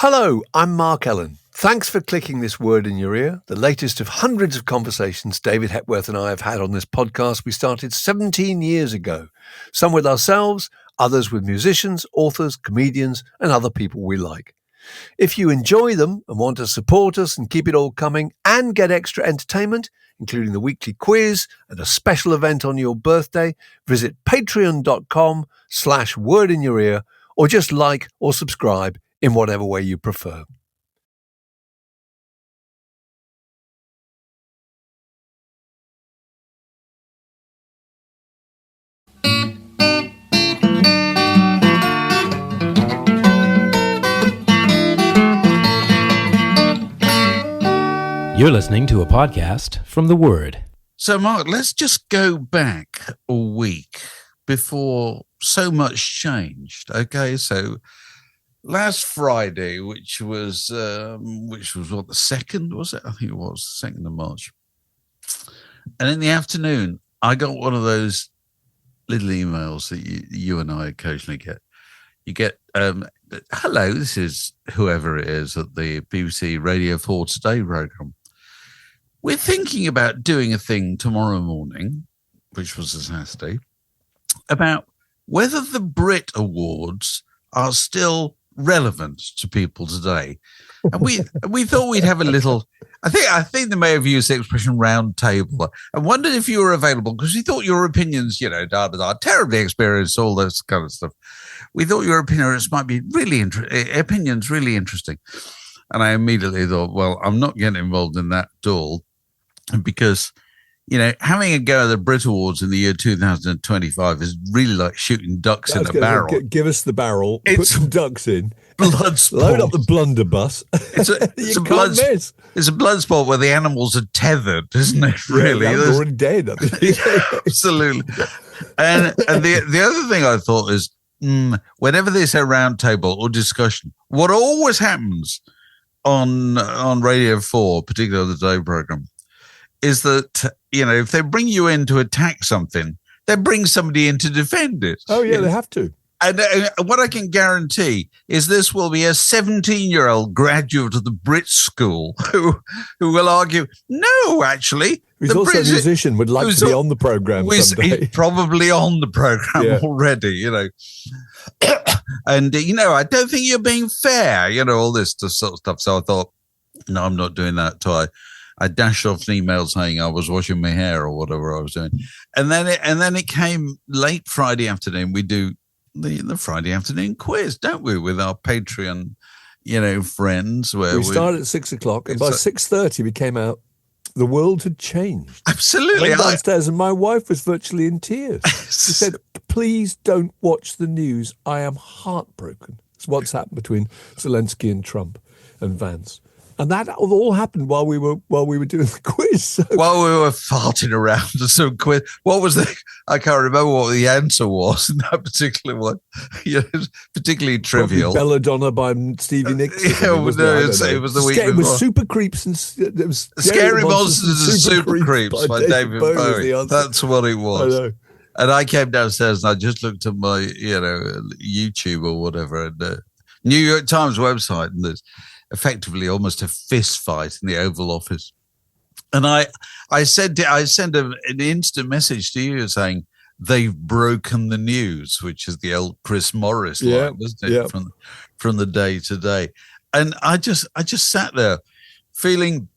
Hello, I'm Mark Ellen. Thanks for clicking this word in your ear, the latest of hundreds of conversations David Hepworth and I have had on this podcast we started 17 years ago. Some with ourselves, others with musicians, authors, comedians, and other people we like. If you enjoy them and want to support us and keep it all coming and get extra entertainment, including the weekly quiz and a special event on your birthday, visit patreon.com/wordinyour-ear or just like or subscribe in whatever way you prefer. You're listening to a podcast from The Word. So, Mark, let's just go back a week before so much changed. Okay, so last Friday, which was what, the 2nd, was it? I think it was the 2nd of March. And in the afternoon, I got one of those little emails that you and I occasionally get. You get, hello, this is whoever it is at the BBC Radio 4 Today programme. We're thinking about doing a thing tomorrow morning, which was a Saturday, about whether the Brit Awards are still relevant to people today. And we thought we'd have a little, I think they may have used the expression round table. I wondered if you were available because we thought your opinions, terribly experienced, all this kind of stuff. We thought your opinions might be really interesting. And I immediately thought, well, I'm not getting involved in that at all because, having a go at the Brit Awards in the year 2025 is really like shooting ducks in a barrel. Give us the barrel, put some ducks in, blood sport. Load up the blunderbuss. It's a blood sport where the animals are tethered, isn't it? Really, yeah, they're already dead. Absolutely. And the other thing I thought is, whenever there's a round table or discussion, what always happens on Radio 4, particularly the day program, is that, if they bring you in to attack something, they bring somebody in to defend it. Oh, yeah, they have to. And what I can guarantee is this will be a 17-year-old graduate of the Brit School who will argue, no, actually. He's also a musician, would like to be on the programme someday. He's probably on the programme already, And, I don't think you're being fair, all this sort of stuff. So I thought, no, I'm not doing that. So I dashed off an email saying I was washing my hair or whatever I was doing. And then it came late Friday afternoon. We do the Friday afternoon quiz, don't we, with our Patreon, friends. Where we started at 6:00, and by 6:30 we came out. The world had changed. Absolutely. I went downstairs and my wife was virtually in tears. She said, please don't watch the news. I am heartbroken. It's what's happened between Zelensky and Trump and Vance. And that all happened while we were doing the quiz. So. While we were farting around some quiz. What was I can't remember what the answer was in that particular one. It was particularly trivial. Probably Belladonna by Stevie Nicks. It was the week before. It was Super Creeps and it was Scary Monsters and Super Creeps by David Bowie. That's what it was. I know. And I came downstairs and I just looked at my, YouTube or whatever, and New York Times website, and there's effectively almost a fist fight in the Oval Office. And I sent an instant message to you saying, they've broken the news, which is the old Chris Morris line, wasn't it? Yeah. From the Day Today. And I just sat there feeling,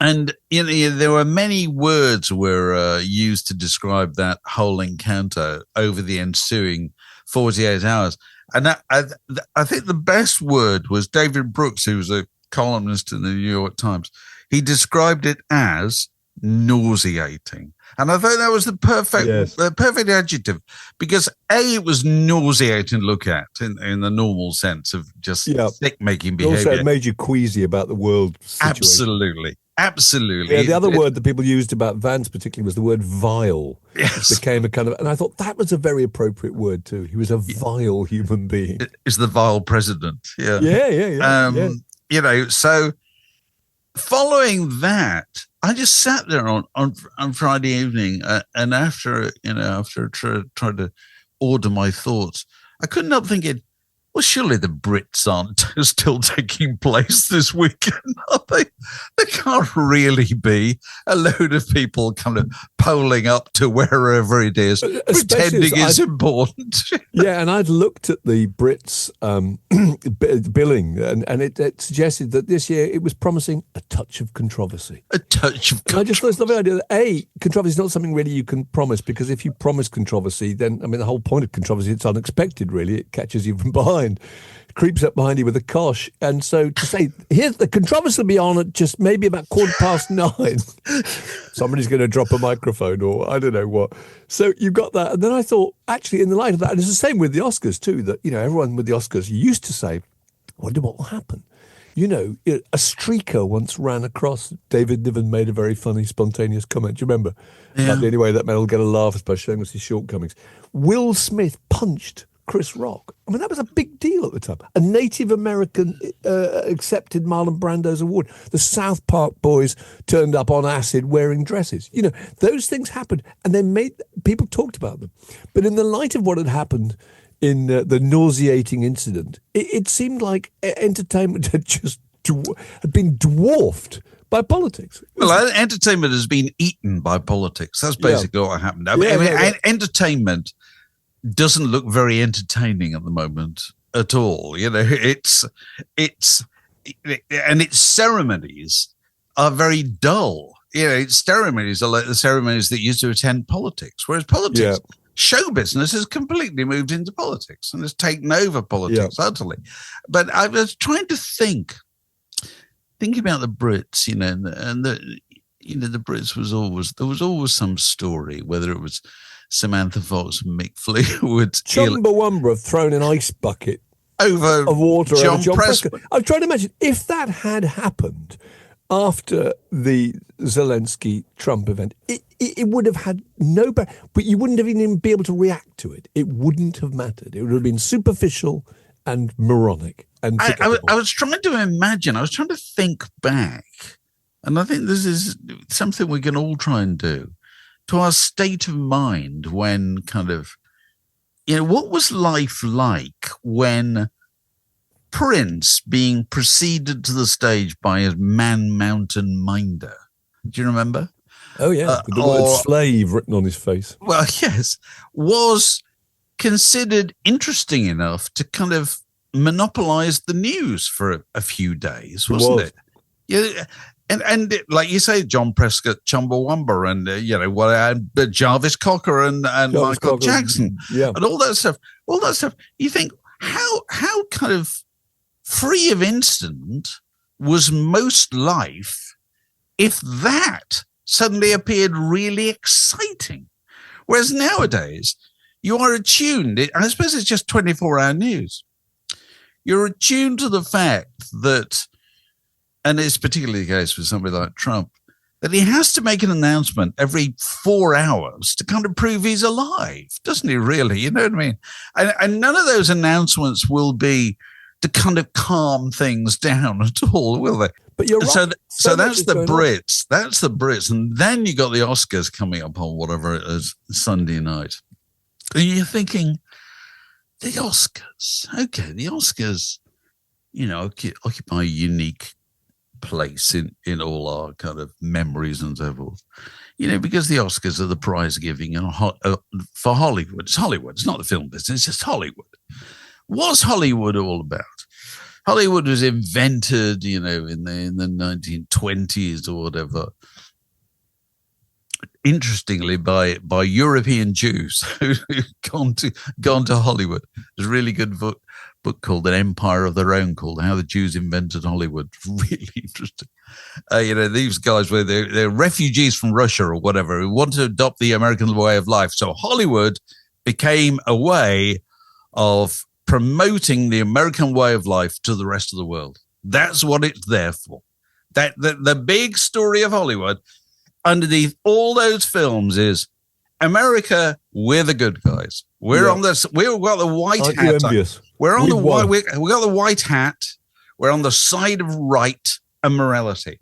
and there were many words were used to describe that whole encounter over the ensuing 48 hours. And I think the best word was David Brooks, who was a columnist in the New York Times. He described it as nauseating. And I thought that was the perfect adjective, because it was nauseating to look at in the normal sense of just sick-making behavior. Also, it made you queasy about the world situation. Absolutely. Yeah, the other word that people used about Vance particularly was the word vile. Yes. It became a kind of, and I thought that was a very appropriate word too. He was a vile human being. It's the vile president. Yeah. Yeah. So following that, I just sat there on Friday evening, and after trying to order my thoughts, I couldn't help thinking, well, surely the Brits aren't still taking place this weekend, are they? There can't really be a load of people kind of polling up to wherever it is, pretending it's important. Yeah, and I'd looked at the Brits' billing, and it suggested that this year it was promising a touch of controversy. A touch of controversy. I just thought it's the idea that, controversy is not something really you can promise, because if you promise controversy, then, I mean, the whole point of controversy, it's unexpected, really. It catches you from behind. Creeps up behind you with a kosh. And so to say, here's the controversy will be on at just maybe about 9:15. Somebody's going to drop a microphone or I don't know what. So you got that. And then I thought, actually, in the light of that, and it's the same with the Oscars too, that, everyone with the Oscars used to say, I wonder what will happen. A streaker once ran across. David Niven made a very funny, spontaneous comment. Do you remember? Yeah. Like the only way that man will get a laugh is by showing us his shortcomings. Will Smith punched Chris Rock. I mean, that was a big deal at the time. A Native American accepted Marlon Brando's award. The South Park boys turned up on acid wearing dresses. Those things happened, and people talked about them. But in the light of what had happened in the nauseating incident, it seemed like entertainment had been dwarfed by politics. Well, entertainment has been eaten by politics. That's basically what happened. Entertainment doesn't look very entertaining at the moment at all. Its ceremonies are very dull. Its ceremonies are like the ceremonies that used to attend politics, whereas politics, show business has completely moved into politics and has taken over politics utterly. But I was trying to thinking about the Brits, and the Brits there was always some story, whether it was Samantha Fox and Mick Fleetwood. Chumbawamba have thrown an ice bucket of water over John Prescott. I'm trying to imagine if that had happened after the Zelensky-Trump event, it would have had but you wouldn't have even been able to react to it. It wouldn't have mattered. It would have been superficial and moronic. And I was trying to imagine. I was trying to think back, and I think this is something we can all try and do, to our state of mind when what was life like when Prince being preceded to the stage by his Man Mountain Minder? Do you remember? Oh, yeah. With the word slave written on his face. Well, yes. Was considered interesting enough to kind of monopolize the news for a few days, wasn't it? Yeah. And like you say, John Prescott, Chumbawamba, and Jarvis Cocker and Michael Cocker, Jackson, and all that stuff. You think how kind of free of incident was most life if that suddenly appeared really exciting? Whereas nowadays you are attuned. I suppose it's just 24-hour news. You're attuned to the fact that. And it's particularly the case with somebody like Trump, that he has to make an announcement every 4 hours to kind of prove he's alive, doesn't he, really? You know what I mean? And none of those announcements will be to kind of calm things down at all, will they? But you're right. So that's the Brits. That's the Brits. And then you got the Oscars coming up on whatever it is, Sunday night. And you're thinking, the Oscars. Okay, the Oscars, occupy a unique place in all our kind of memories and so forth, because the Oscars are the prize giving and for Hollywood. It's Hollywood. It's not the film business. It's just Hollywood. What's Hollywood all about? Hollywood was invented, in the 1920s or whatever. Interestingly, by European Jews who'd gone to Hollywood. There's a really good book called An Empire of Their Own, called How the Jews Invented Hollywood. Really interesting. These guys were they're refugees from Russia or whatever who want to adopt the American way of life. So Hollywood became a way of promoting the American way of life to the rest of the world. That's what it's there for. That the big story of Hollywood underneath all those films is America, we're the good guys. We've got the white hat. We're on we got the white hat. We're on the side of right and morality.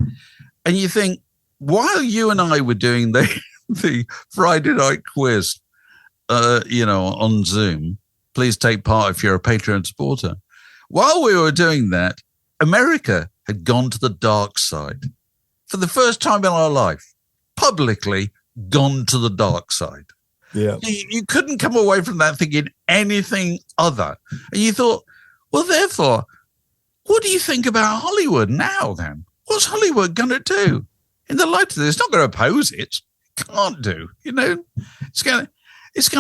And you think, while you and I were doing the Friday night quiz, on Zoom, please take part if you're a Patreon supporter. while we were doing that, America had gone to the dark side. For the first time in our life, publicly gone to the dark side. Yeah. You couldn't come away from that thinking anything other. And you thought, well, therefore, what do you think about Hollywood now then? What's Hollywood going to do? In the light of this, it's not going to oppose it. Can't do, It's going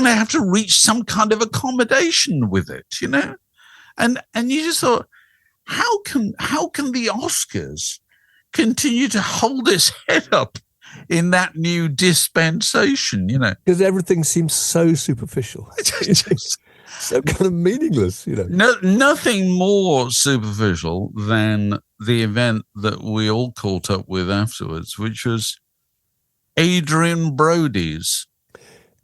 to have to reach some kind of accommodation with it, And you just thought, how can the Oscars continue to hold its head up in that new dispensation, Because everything seems so superficial. So kind of meaningless, Nothing more superficial than the event that we all caught up with afterwards, which was Adrien Brody's.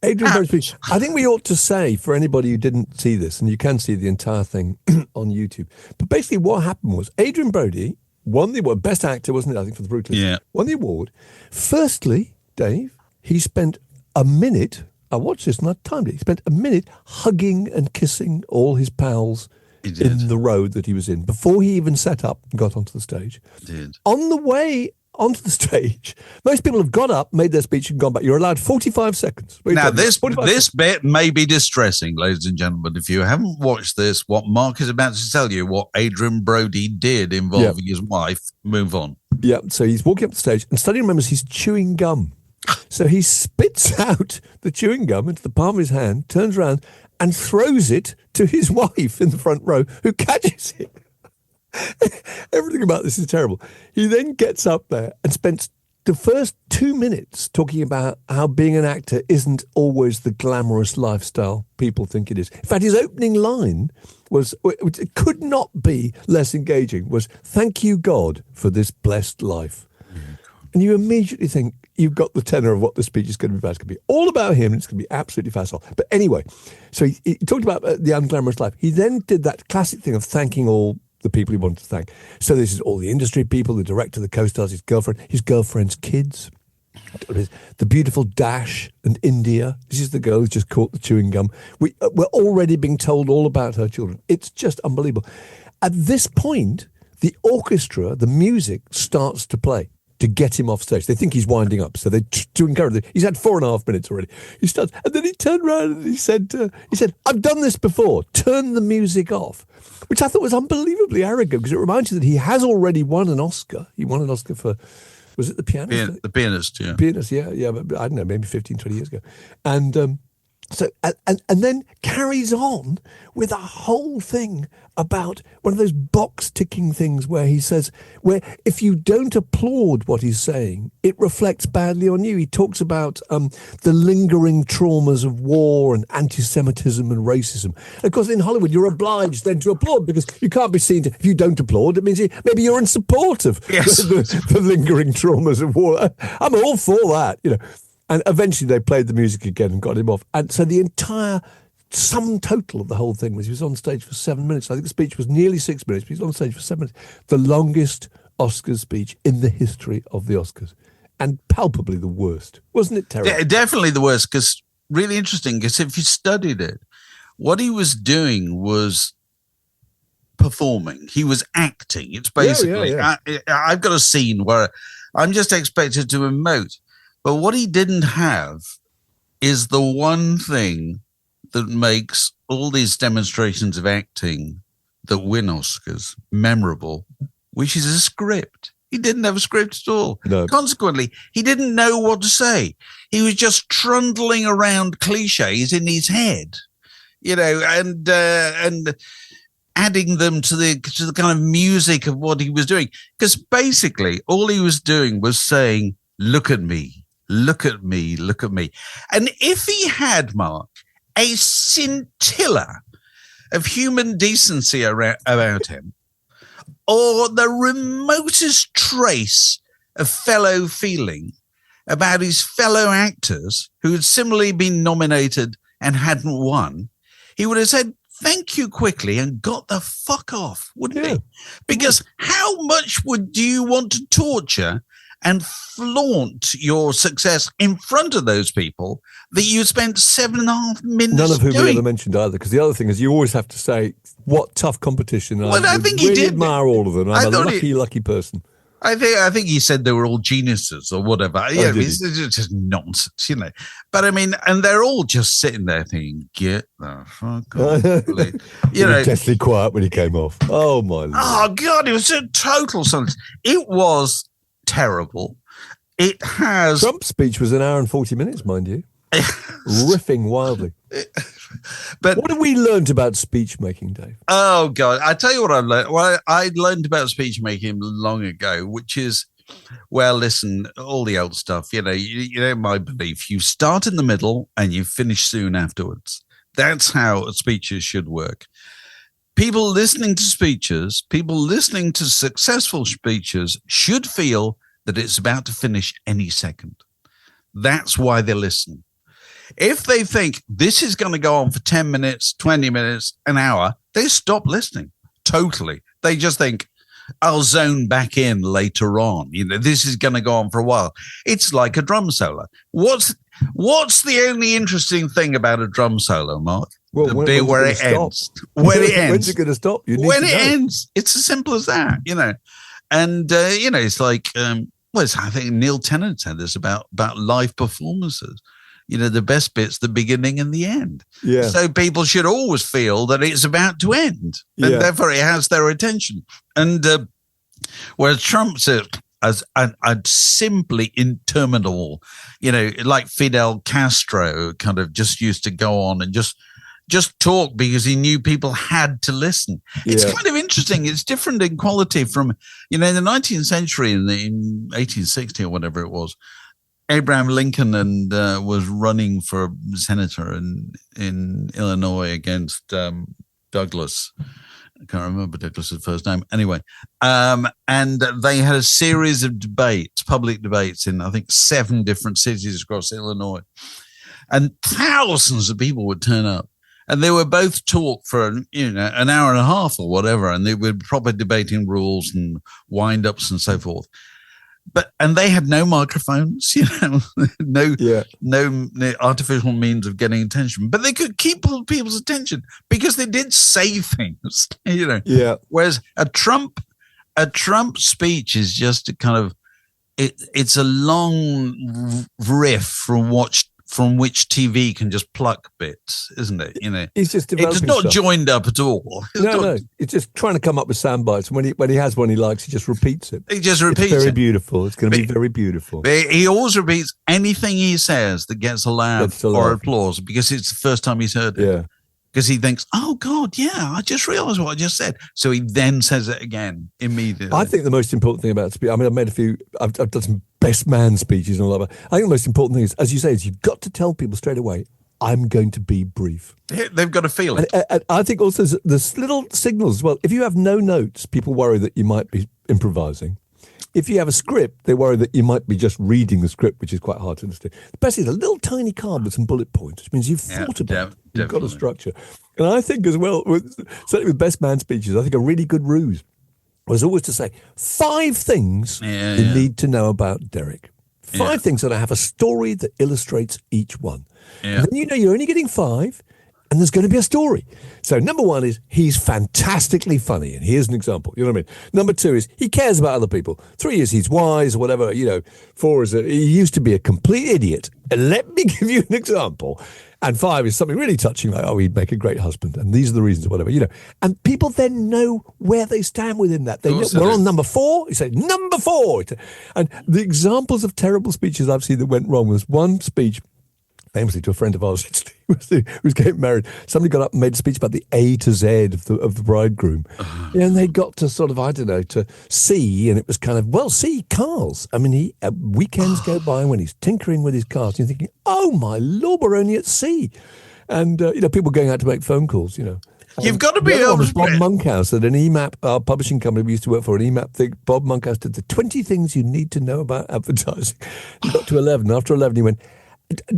Adrien Brody's speech. I think we ought to say, for anybody who didn't see this, and you can see the entire thing on YouTube, but basically what happened was Adrien Brody won the award, Best Actor, wasn't it, I think, for The Brutalist? Yeah. Won the award. Firstly, Dave, he spent a minute, I watched this and I timed it, he spent a minute hugging and kissing all his pals in the row that he was in before he even set up and got onto the stage. He did. On the way onto the stage, most people have got up, made their speech and gone back. You're allowed 45 seconds. Now, this bit may be distressing, ladies and gentlemen. If you haven't watched this, what Mark is about to tell you, what Adrien Brody did involving his wife, move on. Yeah, so he's walking up the stage and suddenly remembers he's chewing gum. So he spits out the chewing gum into the palm of his hand, turns around and throws it to his wife in the front row, who catches it. Everything about this is terrible. He then gets up there and spends the first 2 minutes talking about how being an actor isn't always the glamorous lifestyle people think it is. In fact, his opening line was, which it could not be less engaging, was, "Thank you, God, for this blessed life." And you immediately think you've got the tenor of what the speech is going to be about. It's going to be all about him, and it's going to be absolutely facile. But anyway, so he talked about the unglamorous life. He then did that classic thing of thanking all the people he wanted to thank. So this is all the industry people, the director, the co-stars, his girlfriend's kids, the beautiful Dash and India. This is the girl who just caught the chewing gum. We're already being told all about her children. It's just unbelievable. At this point, the orchestra, the music starts to play to get him off stage. They think he's winding up, so to encourage him. He's had 4.5 minutes already. He starts, and then he turned around and he said, "I've done this before. Turn the music off," which I thought was unbelievably arrogant, because it reminds you that he has already won an Oscar. He won an Oscar for, was it The Pianist? The Pianist, yeah. Pianist, yeah, but I don't know, maybe 15, 20 years ago. And so, and then carries on with a whole thing about one of those box ticking things where he says, where if you don't applaud what he's saying, it reflects badly on you. He talks about the lingering traumas of war and anti-Semitism and racism. And of course, in Hollywood, you're obliged then to applaud, because you can't be seen to, if you don't applaud, it means maybe you're in support of the lingering traumas of war. I'm all for that, And eventually they played the music again and got him off. And so the entire sum total of the whole thing was he was on stage for 7 minutes. I think the speech was nearly 6 minutes, but he was on stage for 7 minutes. The longest Oscars speech in the history of the Oscars. And palpably the worst. Wasn't it terrible? Definitely the worst, because really interesting, because if you studied it, what he was doing was performing. He was acting. It's basically, I've got a scene where I'm just expected to emote. But what he didn't have is the one thing that makes all these demonstrations of acting that win Oscars memorable, which is a script. He didn't have a script at all. No. Consequently, he didn't know what to say. He was just trundling around cliches in his head, and adding them to the kind of music of what he was doing. Because basically, all he was doing was saying, "Look at me. Look at me, look at me." And if he had, Mark, a scintilla of human decency about him, or the remotest trace of fellow feeling about his fellow actors who had similarly been nominated and hadn't won, he would have said, "Thank you," quickly and got the fuck off, wouldn't he? Because how much do you want to torture and flaunt your success in front of those people that you spent 7.5 minutes None of whom doing. we ever mentioned either, because the other thing is you always have to say, what tough competition. Well, I think he really did. admire all of them. I'm a lucky, lucky person. I think he said they were all geniuses or whatever. Yeah, it's just nonsense, But I mean, and they're all just sitting there thinking, "Get the fuck off!" He was deathly quiet when he came off. Oh my Lord. Oh God, it was a total silence. It was terrible. It has Trump's speech was 1 hour and 40 minutes, mind you, riffing wildly. But what have we learned about speech making, Dave? Oh God, I tell you what I learned. Well, I learned about speech making long ago, which is, well, listen, all the old stuff. You know my belief. You start in the middle and you finish soon afterwards. That's how speeches should work. People listening to speeches, people listening to successful speeches, should feel that it's about to finish any second. That's why they listen. If they think this is going to go on for 10 minutes, 20 minutes, an hour, they stop listening totally. They just think, I'll zone back in later on. This is going to go on for a while. It's like a drum solo. What's the only interesting thing about a drum solo, Mark? Well, the bit where it ends. When it ends. When's it going to stop? When it ends. It's as simple as that, And, it's like, I think Neil Tennant said this about live performances. The best bit's the beginning and the end. Yeah. So people should always feel that it's about to end, and therefore it has their attention. And whereas Trump says, as a simply interminable, like Fidel Castro kind of just used to go on and just talk because he knew people had to listen. It's kind of interesting. It's different in quality from, in the 19th century, in 1860 or whatever it was, Abraham Lincoln was running for senator in Illinois against Douglas. I can't remember Douglas's first name. Anyway, and they had a series of debates, public debates in, I think, 7 different cities across Illinois. And thousands of people would turn up. And they were both talk for, an hour and a half or whatever. And they were probably debating rules and wind-ups and so forth. And they had no microphones, no artificial means of getting attention, but they could keep people's attention because they did say things, Yeah. Whereas a Trump speech is just a kind of, it's a long riff from which TV can just pluck bits, isn't it? He's just developing it's not stuff. Joined up at all. No. It's just trying to come up with sound bites. When he has one he likes, he just repeats it. It's very beautiful. It's going to be very beautiful. He always repeats anything he says that gets a laugh or applause because it's the first time he's heard it. Yeah. Because he thinks, oh, God, yeah, I just realized what I just said. So he then says it again immediately. I think the most important thing about speech, I've done some best man speeches and all that, but I think the most important thing is, as you say, is you've got to tell people straight away, I'm going to be brief. They've got to feel it. And I think also there's little signals as well. If you have no notes, people worry that you might be improvising. If you have a script, they worry that you might be just reading the script, which is quite hard to understand. The best is a little tiny card with some bullet points, which means you've thought about it. You've got a structure. And I think as well, certainly with best man speeches, I think a really good ruse was always to say 5 things you need to know about Derek. 5 things that have a story that illustrates each one. Yeah. And then you're only getting 5. And there's going to be a story. So number 1 is he's fantastically funny. And here's an example. You know what I mean? Number 2 is he cares about other people. 3 is he's wise or whatever. 4 is he used to be a complete idiot. And let me give you an example. And 5 is something really touching like, he'd make a great husband. And these are the reasons or whatever, And people then know where they stand within that. They know, we're on number 4. You say, number 4. And the examples of terrible speeches I've seen that went wrong was one speech, famously to a friend of ours who was getting married. Somebody got up and made a speech about the A to Z of the bridegroom. And they got to sort of, to C, and it was kind of, C, cars. I mean, weekends go by when he's tinkering with his cars. And you're thinking, oh my Lord, we're only at C. And, people going out to make phone calls, You've got to be able to... Bob Monkhouse at an EMAP, our publishing company we used to work for, an EMAP thing. Bob Monkhouse did the 20 things you need to know about advertising. He got to 11. After 11, he went,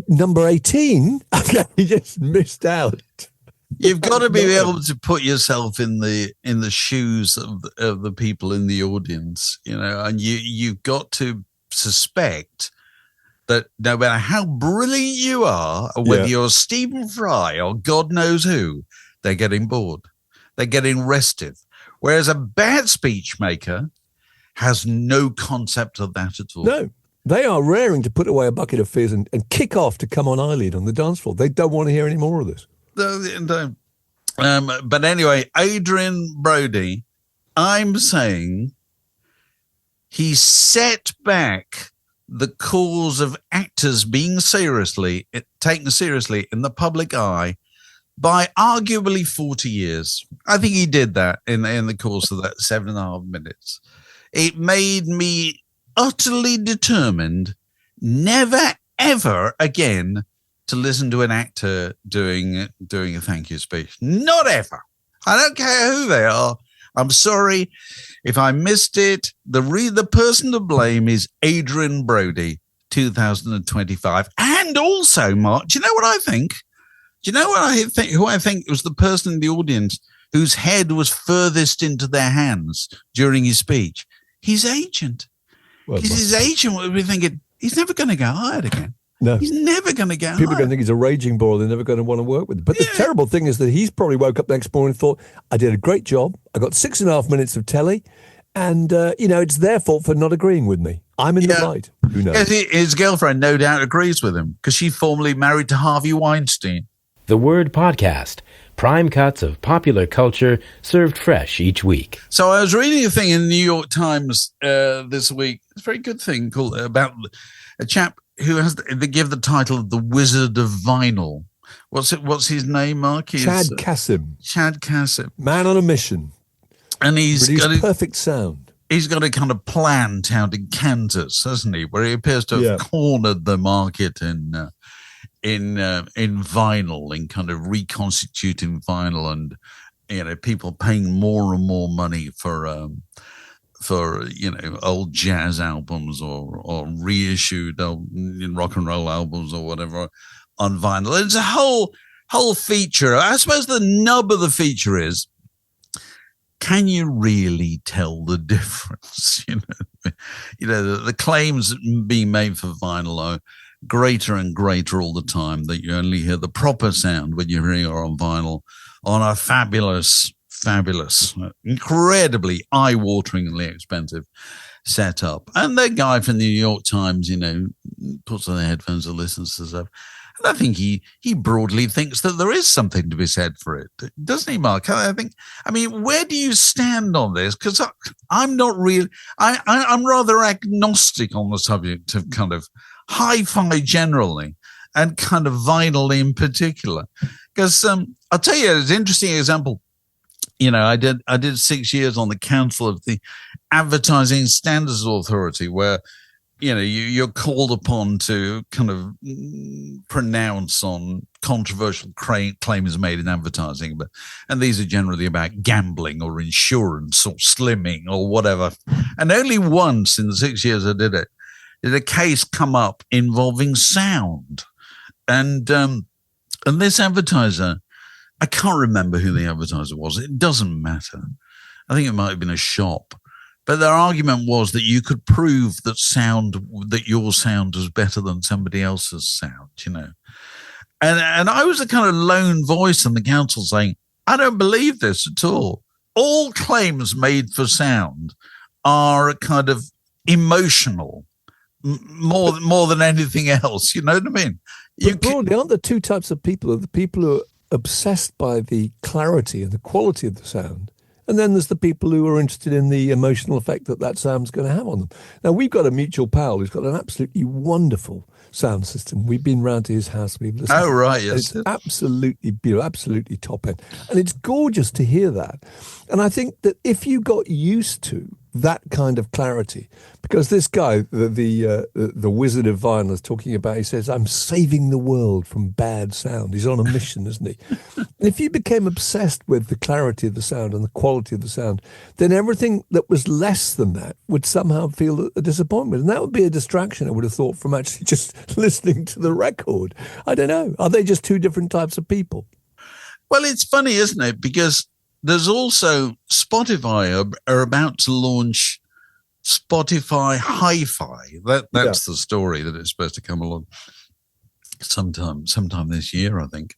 number 18, he just missed out. You've got to be able to put yourself in the shoes of the people in the audience, and you've got to suspect that no matter how brilliant you are, or whether you're Stephen Fry or God knows who, they're getting bored. They're getting restive. Whereas a bad speech maker has no concept of that at all. No, they are raring to put away a bucket of fizz and kick off to come on eyelid on the dance floor. They don't want to hear any more of this. But anyway, Adrien Brody, I'm saying he set back the cause of actors being taken seriously in the public eye by arguably 40 years. I think he did that in the course of that 7.5 minutes. It made me utterly determined never, ever again to listen to an actor doing a thank you speech. Not ever. I don't care who they are. I'm sorry if I missed it. The person to blame is Adrien Brody, 2025. And also, Mark, do you know what I think? Do you know what I think? Who I think was the person in the audience whose head was furthest into their hands during his speech? His agent. Because his agent would be thinking, he's never going to get hired again. No. He's never going to get People are hired. going to think he's a raging bore. They're never going to want to work with him. But the terrible thing is that he's probably woke up next morning and thought, I did a great job. I got 6.5 minutes of telly. And, it's their fault for not agreeing with me. I'm in the right. Who knows? His girlfriend no doubt agrees with him because she's formerly married to Harvey Weinstein. The Word Podcast. Prime cuts of popular culture served fresh each week. So I was reading a thing in the New York Times this week. It's a very good thing called about a chap who they give the title of the Wizard of Vinyl. What's his name, Mark? Chad Kassim. Chad Kassim. Man on a mission. And he's got perfect sound. He's got a kind of plant out in Kansas, hasn't he? Where he appears to have cornered the market in vinyl, in kind of reconstituting vinyl, and people paying more and more money for old jazz albums or reissued rock and roll albums or whatever on vinyl. It's a whole feature. I suppose the nub of the feature is, can you really tell the difference? The claims being made for vinyl are greater and greater all the time, that you only hear the proper sound when you're hearing it on vinyl on a fabulous, incredibly eye-wateringly expensive setup. And the guy from the New York Times, puts on the headphones and listens to stuff. And I think he broadly thinks that there is something to be said for it, doesn't he, Mark? Where do you stand on this? Because I'm not really, I'm rather agnostic on the subject of kind of hi-fi generally and kind of vinyl in particular. Because I'll tell you, it's an interesting example. I did 6 years on the council of the Advertising Standards Authority, where you're called upon to kind of pronounce on controversial claims made in advertising, and these are generally about gambling or insurance or slimming or whatever. And only once in the 6 years I did it did a case come up involving sound, and this advertiser, I can't remember who the advertiser was. It doesn't matter. I think it might have been a shop. But their argument was that you could prove that your sound was better than somebody else's sound, And I was the kind of lone voice in the council saying, I don't believe this at all. All claims made for sound are kind of emotional, more than anything else. You know what I mean? Broadly, aren't there two types of people? The people who are obsessed by the clarity and the quality of the sound, and then there's the people who are interested in the emotional effect that sound's going to have on them. Now, we've got a mutual pal who's got an absolutely wonderful sound system. We've been round to his house. We've listened. Oh, right, yes. It's absolutely beautiful, absolutely top end. And it's gorgeous to hear that. And I think that if you got used to that kind of clarity, because this guy, the Wizard of Vinyl, is talking about, he says, I'm saving the world from bad sound. He's on a mission, isn't he? And if you became obsessed with the clarity of the sound and the quality of the sound, then everything that was less than that would somehow feel a disappointment. And that would be a distraction, I would have thought, from actually just listening to the record. I don't know. Are they just two different types of people? Well, it's funny, isn't it? Because there's also Spotify are about to launch Spotify Hi-Fi. That's the story that it's supposed to come along sometime this year, I think.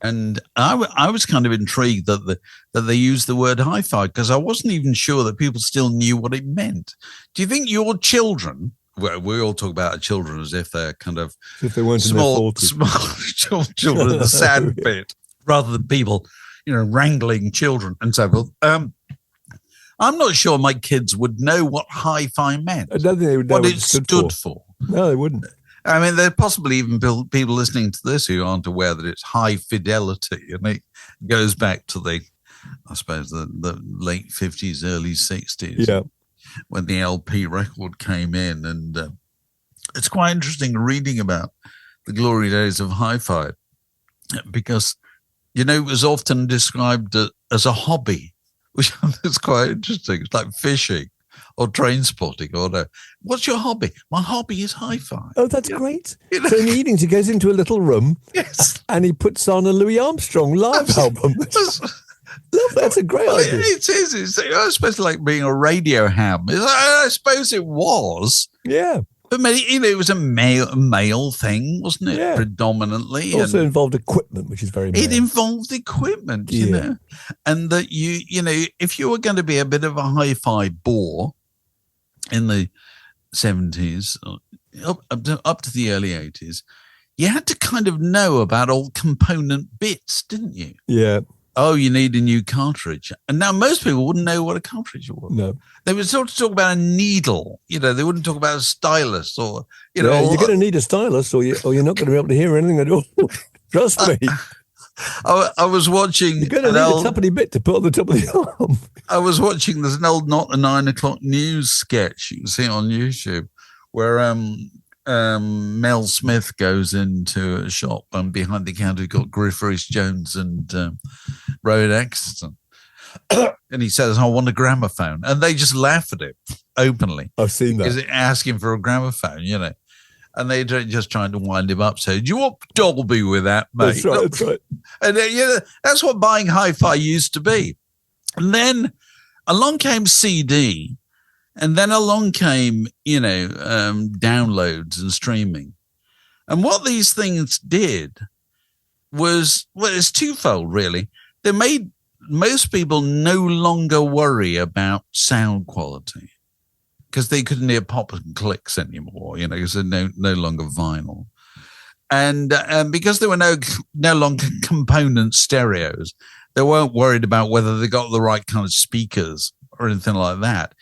And I was kind of intrigued that they used the word hi-fi, because I wasn't even sure that people still knew what it meant. Do you think your children? Well, we all talk about our children as if they're kind of if they weren't small children in the sad bit, rather than people, wrangling children and so forth. I'm not sure my kids would know what hi-fi meant. I don't think they would know what it stood for. No, they wouldn't. I mean, there are possibly even people listening to this who aren't aware that it's high fidelity, and it goes back to the late 50s, early 60s, when the LP record came in. And it's quite interesting reading about the glory days of hi-fi, because, it was often described as a hobby, which is quite interesting. It's like fishing or train spotting or no. What's your hobby? My hobby is hi-fi. Oh, that's great. So in the evenings, he goes into a little room and he puts on a Louis Armstrong live album. Love, that's a great idea. It is. It's supposed to like being a radio ham. I suppose it was. Yeah. But maybe, it was a male thing, wasn't it? Yeah. Predominantly. It also involved equipment, which is very male. It involved equipment, you know. And that if you were going to be a bit of a hi-fi bore in the 70s, up to the early 80s, you had to kind of know about all component bits, didn't you? Yeah. Oh, you need a new cartridge. And now most people wouldn't know what a cartridge was. No. They would sort of talk about a needle. They wouldn't talk about a stylus or, you're going to need a stylus or you're not going to be able to hear anything at all. Trust me. I was watching. You're going to need a tuppenny bit to put on the top of the arm. I was watching this old Not the 9 o'clock news sketch. You can see it on YouTube, where Mel Smith goes into a shop, and behind the counter you've got Griff Rhys-Jones and Rowan Atkinson. And he says, I want a gramophone. And they just laugh at him openly. I've seen that. Because asking for a gramophone, And they're just trying to wind him up. So, do you want Dolby with that, mate? That's right. And that's what buying hi-fi used to be. And then along came CD. And then along came, downloads and streaming. And what these things did was, it's twofold, really. They made most people no longer worry about sound quality, because they couldn't hear pop and clicks anymore, because they're no longer vinyl. And because there were no longer component stereos, they weren't worried about whether they got the right kind of speakers or anything like that.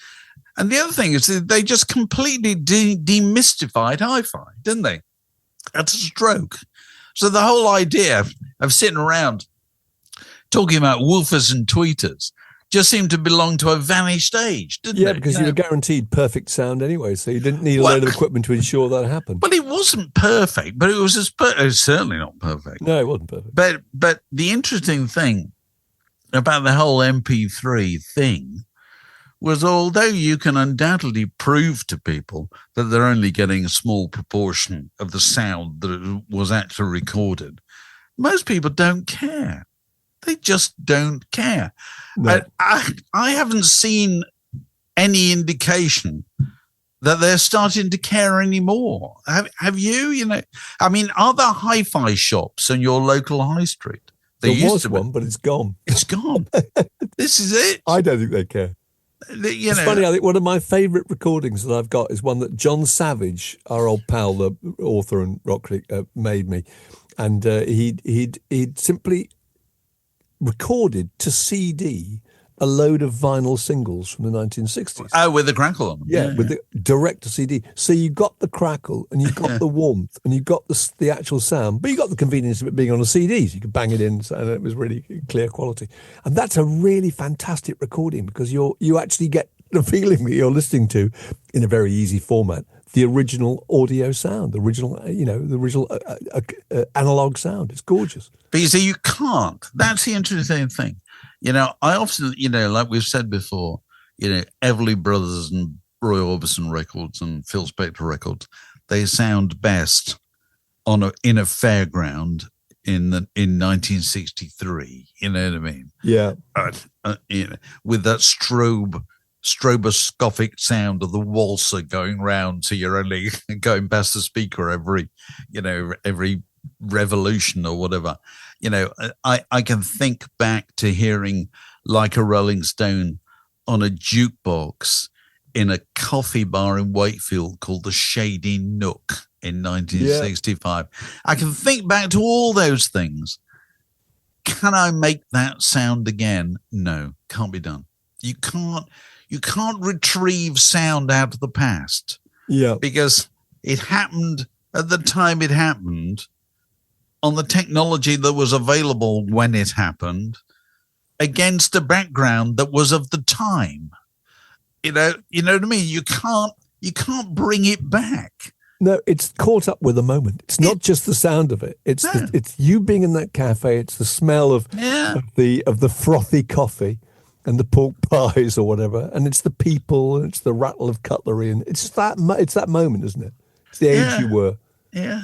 And the other thing is that they just completely demystified hi-fi, didn't they? That's a stroke. So the whole idea of sitting around talking about woofers and tweeters just seemed to belong to a vanished age, didn't it? Yeah, because you were guaranteed perfect sound anyway, so you didn't need a load of equipment to ensure that happened. But it wasn't perfect, but it was it was certainly not perfect. No, it wasn't perfect. But the interesting thing about the whole MP3 thing was, although you can undoubtedly prove to people that they're only getting a small proportion of the sound that was actually recorded, most people don't care. They just don't care. No. I haven't seen any indication that they're starting to care anymore. Have you? I mean, are there hi-fi shops on your local high street? There was one, but it's gone. It's gone. This is it. I don't think they care. It's funny, I think one of my favourite recordings that I've got is one that John Savage, our old pal, the author and rock critic, made me. And he'd simply recorded to CD a load of vinyl singles from the 1960s. Oh, with the crackle on them. Yeah, with the direct to CD. So you got the crackle and you got the warmth and you got the actual sound, but you got the convenience of it being on a CD. So you could bang it in and it was really clear quality. And that's a really fantastic recording, because you actually get the feeling that you're listening to, in a very easy format, the original audio sound, the original analog sound. It's gorgeous. But you see, you can't. That's the interesting thing. I often, like we've said before, Everly Brothers and Roy Orbison records and Phil Spector records, they sound best in a fairground in 1963. You know what I mean? Yeah. With that strobe stroboscopic sound of the waltzer going round, so you're only going past the speaker every revolution or whatever. I can think back to hearing Like a Rolling Stone on a jukebox in a coffee bar in Wakefield called the Shady Nook in 1965. Yeah. I can think back to all those things. Can I make that sound again? No, can't be done. You can't retrieve sound out of the past. Yeah. Because it happened at the time it happened, on the technology that was available when it happened, against a background that was of the time. You know what I mean? You can't bring it back. No, it's caught up with the moment. It's not just the sound of it. It's you being in that cafe. It's the smell of the frothy coffee and the pork pies or whatever, and it's the people, and it's the rattle of cutlery, and it's that moment, isn't it? It's the age you were. Yeah.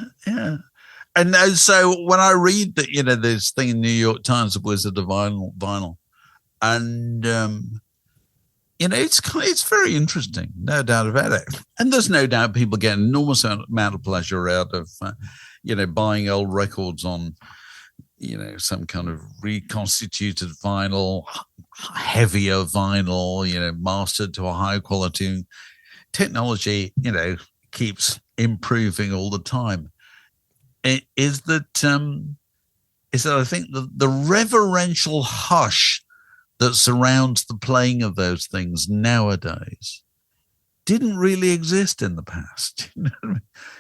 And so when I read that, this thing in New York Times, the Blizzard of vinyl, and it's very interesting, no doubt about it. And there's no doubt people get an enormous amount of pleasure out of, buying old records on, some kind of reconstituted vinyl, heavier vinyl, mastered to a high quality. Technology, keeps improving all the time. It is that I think the reverential hush that surrounds the playing of those things nowadays didn't really exist in the past.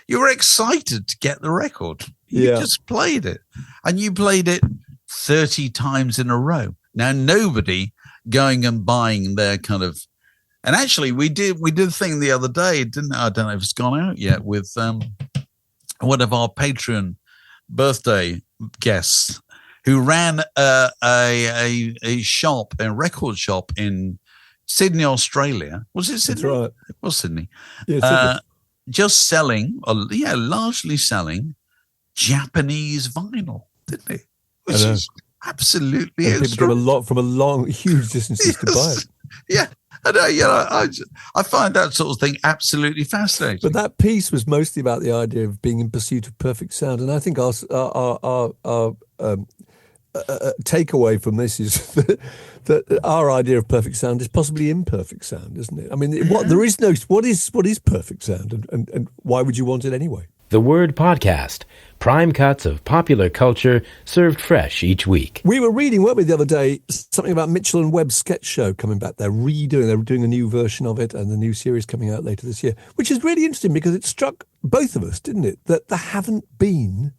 You were excited to get the record. You just played it, and you played it 30 times in a row. Now, nobody going and buying their kind of, and actually we did a thing the other day, I don't know if it's gone out yet, with one of our Patreon birthday guests who ran a shop, a record shop in Sydney, Australia. Was it Sydney? That's right. It was Sydney. Yeah, Sydney. Just selling, largely selling Japanese vinyl, didn't they? Which is absolutely people came huge distances to buy it. Yeah. I find that sort of thing absolutely fascinating. But that piece was mostly about the idea of being in pursuit of perfect sound, and I think our takeaway from this is that our idea of perfect sound is possibly imperfect sound, isn't it? I mean, what is perfect sound, and why would you want it anyway? The Word Podcast, prime cuts of popular culture served fresh each week. We were reading, weren't we, the other day, something about Mitchell and Webb's sketch show coming back. They're doing a new version of it, and the new series coming out later this year, which is really interesting because it struck both of us, didn't it, that there haven't been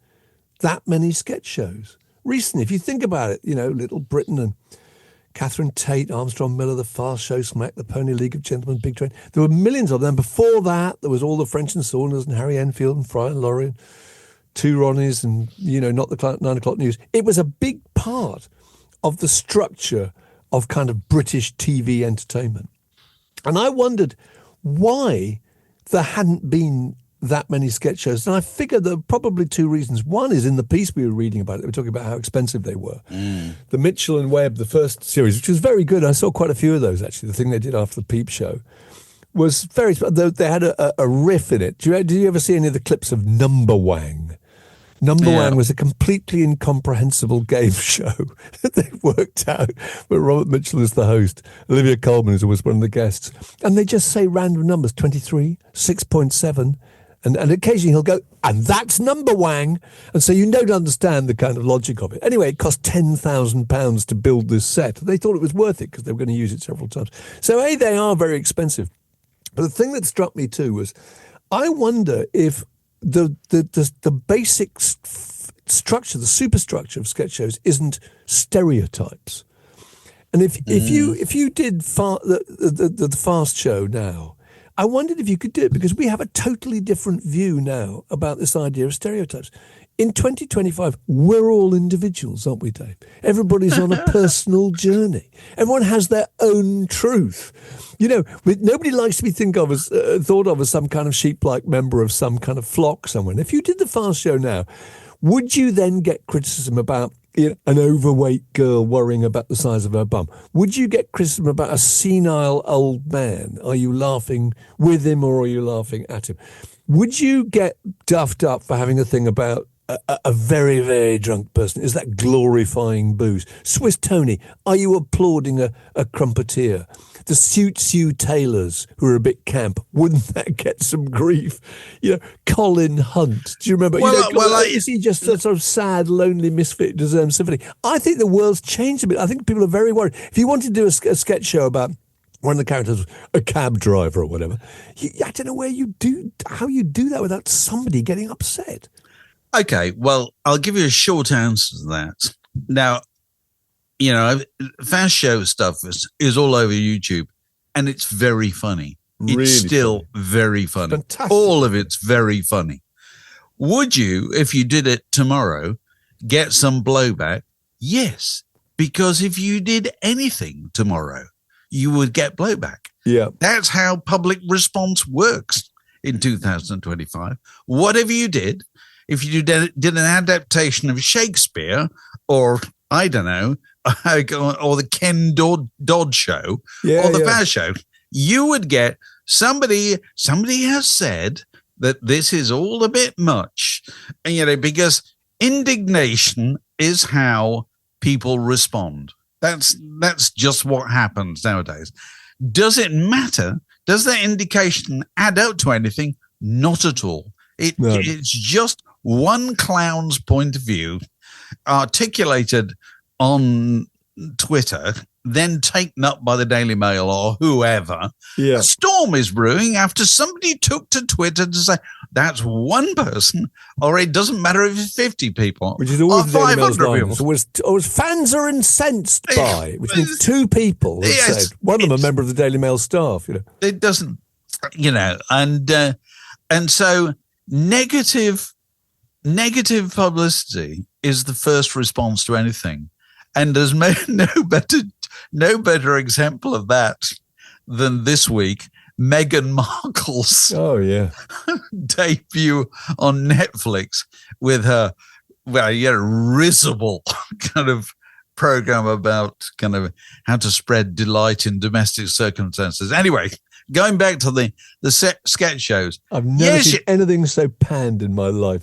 that many sketch shows recently. If you think about it, Little Britain and Catherine Tate, Armstrong Miller, The Fast Show, Smack, The Pony League of Gentlemen, Big Train. There were millions of them. Before that, there was all the French and Saunders and Harry Enfield and Fry and Laurie and Two Ronnies and, Not the 9 O'Clock News. It was a big part of the structure of kind of British TV entertainment. And I wondered why there hadn't been that many sketch shows. And I figured there are probably two reasons. One is in the piece we were reading about it, they were talking about how expensive they were. The Mitchell and Webb, the first series, which was very good. I saw quite a few of those, actually. The thing they did after the Peep Show was very, they had a riff in it. Did you ever see any of the clips of Number Wang? Number Wang was a completely incomprehensible game show that they worked out, where Robert Mitchell is the host. Olivia Colman is always one of the guests. And they just say random numbers, 23, 6.7, and occasionally he'll go, and that's Number Wang. And so you don't understand the kind of logic of it. Anyway, it cost £10,000 to build this set. They thought it was worth it because they were going to use it several times. So, they are very expensive. But the thing that struck me too was, I wonder if the basic structure, the superstructure of sketch shows isn't stereotypes. And if you did the Fast Show now, I wondered if you could do it, because we have a totally different view now about this idea of stereotypes. In 2025, we're all individuals, aren't we, Dave? Everybody's on a personal journey. Everyone has their own truth. Nobody likes to be thought of as some kind of sheep-like member of some kind of flock somewhere. And if you did the Fast Show now, would you then get criticism about an overweight girl worrying about the size of her bum? Would you get criticism about a senile old man? Are you laughing with him or are you laughing at him? Would you get duffed up for having a thing about a very, very drunk person? Is that glorifying booze? Swiss Tony, are you applauding a crumpeteer? The Sue Taylors, who are a bit camp, wouldn't that get some grief? Colin Hunt, do you remember? Is he just a sort of sad, lonely misfit who deserves sympathy? I think the world's changed a bit. I think people are very worried. If you wanted to do a sketch show about one of the characters, a cab driver or whatever, I don't know how you do that without somebody getting upset. Okay, well, I'll give you a short answer to that. Now, fast show stuff is all over YouTube, and it's very funny. Really it's still funny. Very funny. Fantastic. All of it's very funny. Would you, if you did it tomorrow, get some blowback? Yes, because if you did anything tomorrow, you would get blowback. Yeah. That's how public response works in 2025. Whatever you did, if you did an adaptation of Shakespeare or, I don't know, or the Ken Dodd show or the Fast show, you would get somebody has said that this is all a bit much, and, because indignation is how people respond. That's just what happens nowadays. Does it matter? Does that indication add up to anything? Not at all. It's just one clown's point of view articulated on Twitter, then taken up by the Daily Mail or whoever. Yeah. A storm is brewing after somebody took to Twitter to say that's one person, or it doesn't matter if it's 50 people, which is always the Daily Mail's line. It was fans are incensed by, which means two people have said. One of them a member of the Daily Mail staff. It doesn't, and so negative publicity is the first response to anything. And there's no better example of that than this week, Meghan Markle's debut on Netflix with her, risible kind of program about kind of how to spread delight in domestic circumstances. Anyway, going back to the sketch shows. I've never seen anything so panned in my life.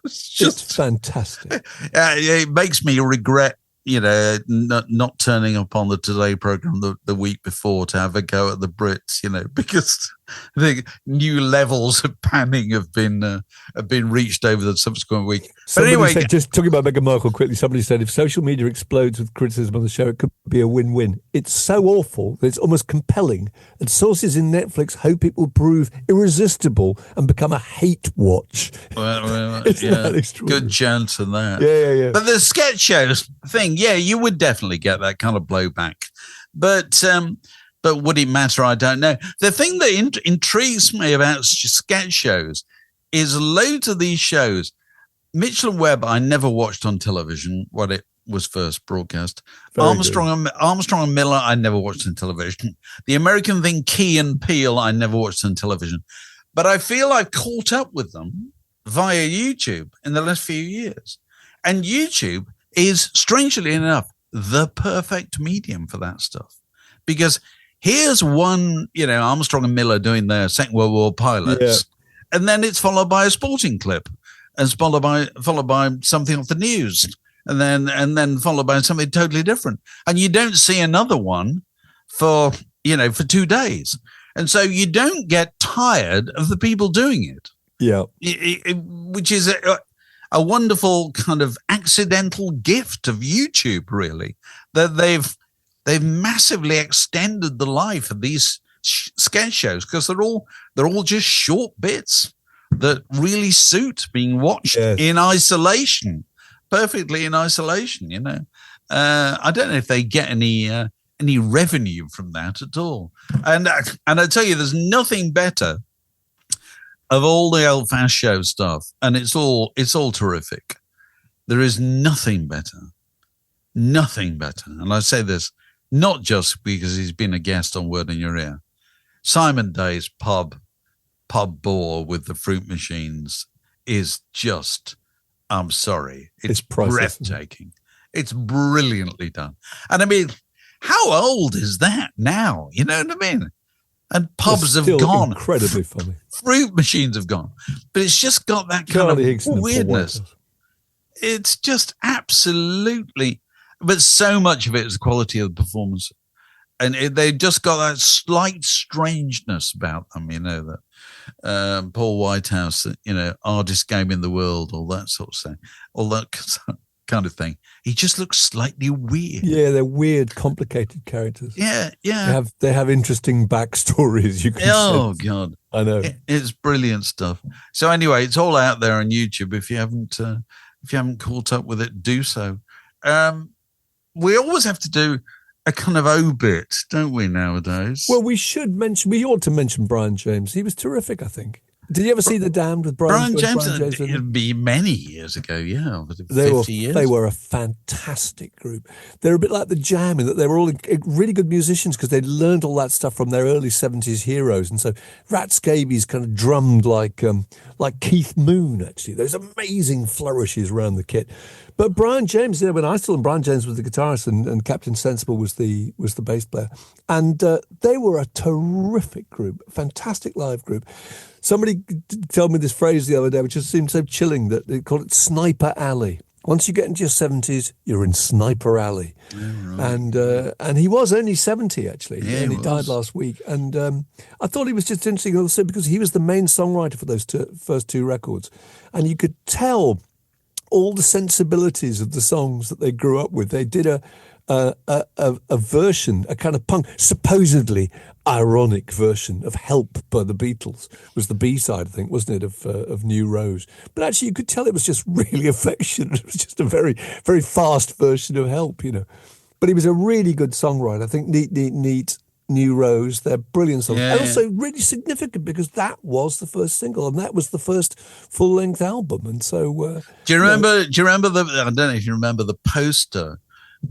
It's just fantastic. It makes me regret, not turning up on the Today program the week before to have a go at the Brits, because the new levels of panning have been reached over the subsequent week. Somebody said, just talking about Meghan Markle quickly, somebody said if social media explodes with criticism on the show, it could be a win-win. It's so awful that it's almost compelling, and sources in Netflix hope it will prove irresistible and become a hate watch. Well, good chance of that. Yeah. But the sketch shows thing, you would definitely get that kind of blowback. But would it matter? I don't know. The thing that intrigues me about sketch shows is loads of these shows. Mitchell and Webb, I never watched on television when it was first broadcast. Armstrong and Miller, I never watched on television. The American thing, Key and Peele, I never watched on television. But I feel I've caught up with them via YouTube in the last few years. And YouTube is, strangely enough, the perfect medium for that stuff. Because here's one, Armstrong and Miller doing their Second World War pilots, and then it's followed by a sporting clip, and followed by something off the news, and then followed by something totally different. And you don't see another one for 2 days. And so you don't get tired of the people doing it. Yeah. Which is a wonderful kind of accidental gift of YouTube, really, that they've massively extended the life of these sketch shows, because they're all just short bits that really suit being watched in isolation, perfectly in isolation. I don't know if they get any revenue from that at all. And I tell you, there's nothing better of all the old fast show stuff, and it's all terrific. There is nothing better. And I say this not just because he's been a guest on Word in Your Ear. Simon Day's pub bore with the fruit machines is just I'm sorry. It's priceless, breathtaking. It's brilliantly done. And I mean, how old is that now? You know what I mean? And pubs have gone. Incredibly funny. Fruit machines have gone. But it's just got that kind Charlie of Higson weirdness. It's just absolutely, but so much of it is the quality of the performance. And they just got that slight strangeness about them, you know, that Paul Whitehouse, you know, hardest game in the world, all that sort of thing, all that kind of thing. He just looks slightly weird. Yeah, they're weird, complicated characters. Yeah, yeah. They have interesting backstories. You can. Oh sense. God, I know. It's brilliant stuff. So anyway, it's all out there on YouTube. If you haven't caught up with it, do so. We always have to do a kind of obit, don't we, nowadays? Well, we ought to mention Brian James. He was terrific, I think. Did you ever see The Damned with Brian James? It'd be many years ago, yeah. 50 years. They were a fantastic group. They're a bit like the Jam in that they were all really good musicians because they'd learned all that stuff from their early 70s heroes. And so Rat Scabies kind of drummed like Keith Moon, actually. Those amazing flourishes around the kit. But Brian James, you know, when I saw them, Brian James was the guitarist and Captain Sensible was the bass player. And they were a terrific group, fantastic live group. Somebody told me this phrase the other day, which just seemed so chilling, that they call it Sniper Alley. Once you get into your 70s, you're in Sniper Alley. Yeah, right. And he was only 70, actually. Yeah, and he died last week. And I thought he was just interesting also because he was the main songwriter for those first two records. And you could tell all the sensibilities of the songs that they grew up with. They did a version, a kind of punk, supposedly ironic version of Help by the Beatles. Was the B-side, I think, wasn't it, of New Rose. But actually you could tell it was just really affectionate. It was just a very, very fast version of Help, you know. But he was a really good songwriter. I think Neat, New Rose, they're brilliant songs. Yeah, and also really significant because that was the first single and that was the first full-length album. And so... Do you remember I don't know if you remember the poster.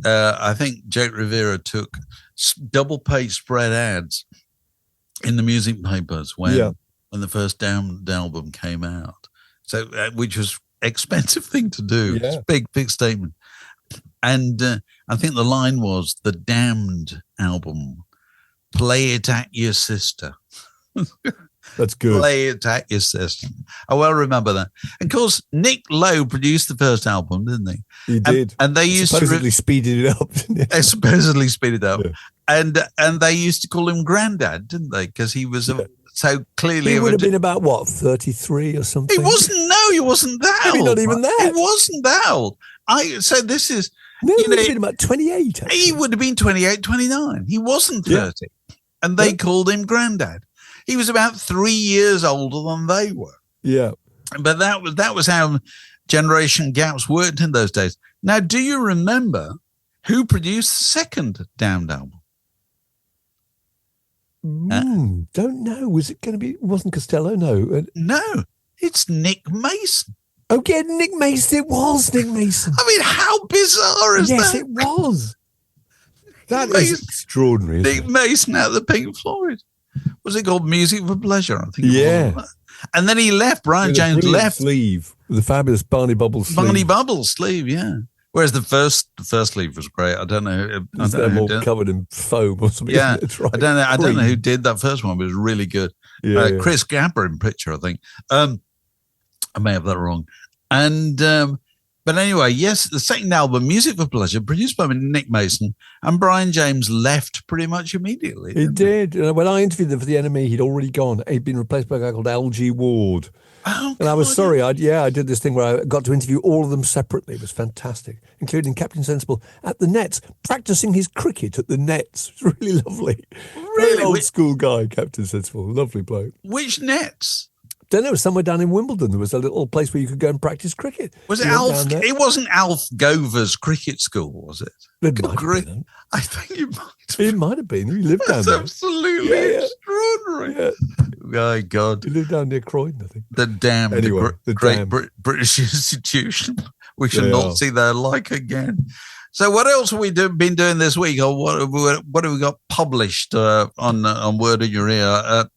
I think Jake Rivera took double-page spread ads in the music papers when the first Damned album came out. So, which was expensive thing to do. Yeah. It's a big statement. And I think the line was the Damned album. Play it at your sister. That's good. Play it at your sister. I well remember that. And of course, Nick Lowe produced the first album, didn't he? He did. And they used supposedly speeded it up, didn't he? They supposedly speeded it up. Yeah. And they used to call him Grandad, didn't they? Because he was so clearly... He would have been about, 33 or something? He wasn't that Maybe old. Not even that. He wasn't that old. So this is... No, he would have been about 28. Actually. He would have been 28, 29. He wasn't 30. Yeah. And they called him Grandad. He was about 3 years older than they were. Yeah. But that was how generation gaps worked in those days. Now, do you remember who produced the second Damned album? Don't know. Was it going to be? Wasn't Costello? No. No, it's Nick Mason. Oh, yeah, Nick Mason. It was Nick Mason. I mean, how bizarre is that? Yes, it was. That is extraordinary. Nick Mason out of the Pink Floyd. Was it called Music for Pleasure? I think. Yeah. And then he left. Brian James left. Sleeve with the fabulous Barney Bubbles sleeve. Barney Bubbles sleeve, yeah. Whereas the first sleeve was great. I don't know. They're all covered in foam or something. Yeah, right. I don't know who did that first one, but it was really good. Yeah, Chris Gabber in picture, I think. I may have that wrong. And but anyway, yes, the second album, Music for Pleasure, produced by Nick Mason, and Brian James left pretty much immediately. He did. When I interviewed him for The NME, he'd already gone. He'd been replaced by a guy called L.G. Ward. Oh, and I was sorry. I did this thing where I got to interview all of them separately. It was fantastic, including Captain Sensible at the nets, practicing his cricket at the nets. It was really lovely. Really? Very old school guy, Captain Sensible. Lovely bloke. Which nets? Don't know, somewhere down in Wimbledon there was a little place where you could go and practice cricket. Was it Alf? It wasn't Alf Gover's cricket school, was it? It might have been. I think it might have. It might have been. He lived down there. That's absolutely extraordinary. Yeah. My God. He lived down near Croydon, I think. The Damned, the great British institution. We shall not see their like again. So what else have we been doing this week, or what have we got published on Word in Your Ear? Our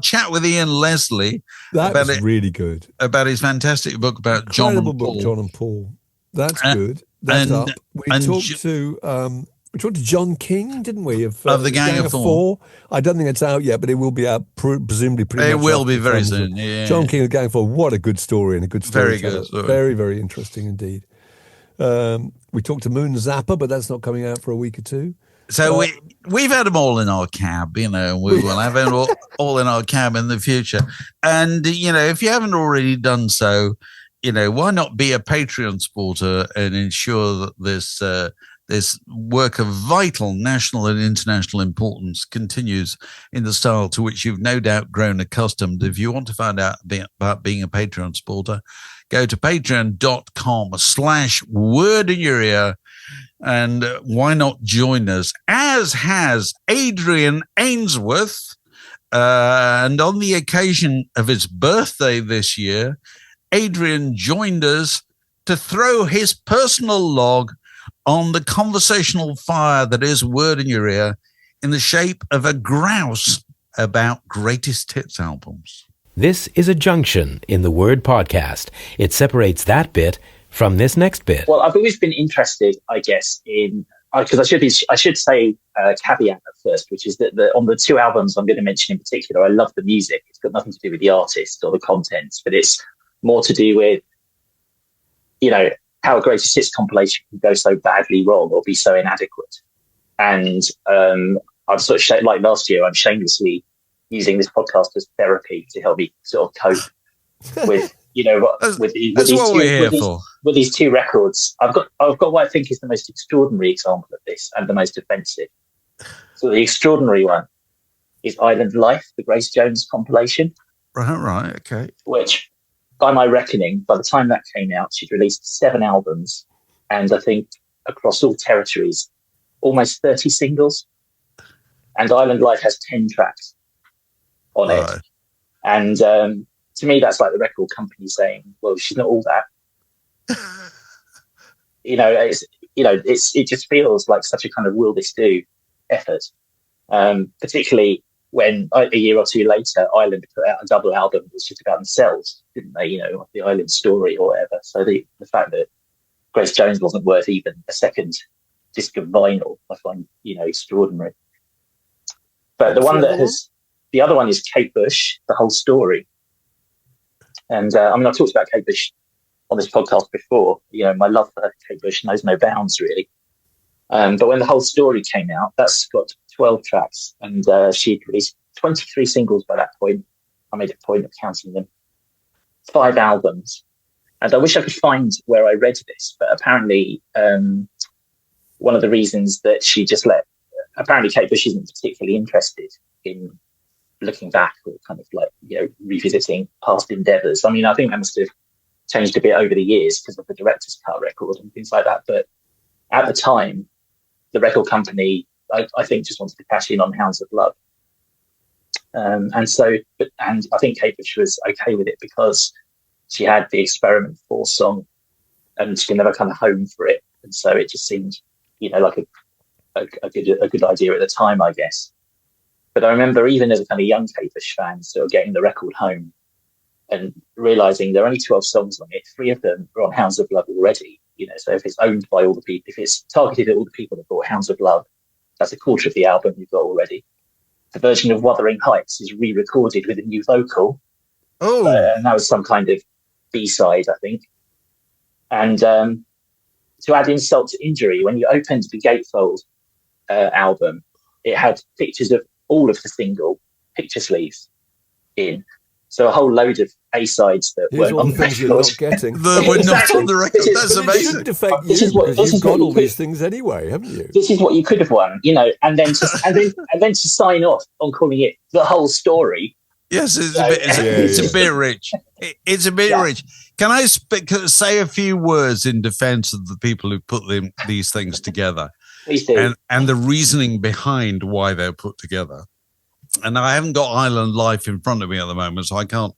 chat with Ian Leslie. That was really good. About his fantastic book about John and Paul. John and Paul. That's good. That's up. We talked to John King, didn't we? Of the Gang of Four. I don't think it's out yet, but it will be out presumably pretty much. It will be very soon. Yeah. John King of the Gang of Four. What a good story and a good story. Very good story. Very, very interesting indeed. We talked to Moon Zapper, but that's not coming out for a week or two. So we've had them all in our cab, we will have them all in our cab in the future. And, if you haven't already done so, why not be a Patreon supporter and ensure that this work of vital national and international importance continues in the style to which you've no doubt grown accustomed. If you want to find out about being a Patreon supporter, go to patreon.com/wordinyour-ear, and why not join us, as has Adrian Ainsworth. And on the occasion of his birthday this year, Adrian joined us to throw his personal log on the conversational fire that is Word in Your Ear in the shape of a grouse about greatest hits albums. This is a junction in the Word podcast. It separates that bit from this next bit. Well, I've always been interested, I guess, in because I should say a caveat at first, which is that on the two albums I'm going to mention in particular, I love the music. It's got nothing to do with the artist or the content, but it's more to do with, how a greatest hits compilation can go so badly wrong or be so inadequate. And I'm sort of like last year, I'm shamelessly using this podcast as therapy to help me sort of cope with, with these two records. I've got what I think is the most extraordinary example of this and the most offensive. So the extraordinary one is Island Life, the Grace Jones compilation. Right, okay. Which, by my reckoning, by the time that came out, she'd released 7 albums, and I think across all territories, almost 30 singles. And Island Life has 10 tracks on it. And to me, that's like the record company saying, "Well, she's not all that." It just feels like such a kind of will this do effort, particularly when a year or two later, Island put out a double album that was just about themselves, didn't they? The Island story or whatever. So the fact that Grace Jones wasn't worth even a second disc of vinyl, I find, extraordinary. But the other one is Kate Bush, The Whole Story. And I've talked about Kate Bush on this podcast before. My love for Kate Bush knows no bounds, really. But when The Whole Story came out, that's got 12 tracks, and she'd released 23 singles by that point. I made a point of counting them. 5 albums. And I wish I could find where I read this, but apparently one of the reasons that she just apparently Kate Bush isn't particularly interested in looking back or kind of revisiting past endeavours. I mean, I think that must have changed a bit over the years because of the director's cut record and things like that. But at the time, the record company, I think, just wanted to cash in on Hounds of Love. And I think Kate Bush was okay with it because she had the Experiment 4 song and she could never come home for it. And so it just seemed, like a good idea at the time, I guess. But I remember even as a kind of young Kate Bush fan, sort of getting the record home and realising there are only 12 songs on it. 3 of them are on Hounds of Love already. So if it's owned by all the people, if it's targeted at all the people that bought Hounds of Love, that's a quarter of the album you've got already. The version of Wuthering Heights is re-recorded with a new vocal. Oh, and that was some kind of B-side, I think. And to add insult to injury, when you opened the Gatefold album, it had pictures of all of the single picture sleeves in. So a whole load of A-sides that weren't on the things you're not getting. We're not on the record. That's amazing. It shouldn't affect you because you've got all these things anyway, haven't you? This is what you could have won, and then to sign off on calling it The Whole Story. Yes, it's a bit rich. It's a bit rich. Can I say a few words in defense of the people who put these things together? Please do. And the reasoning behind why they're put together. And I haven't got Island Life in front of me at the moment, so I can't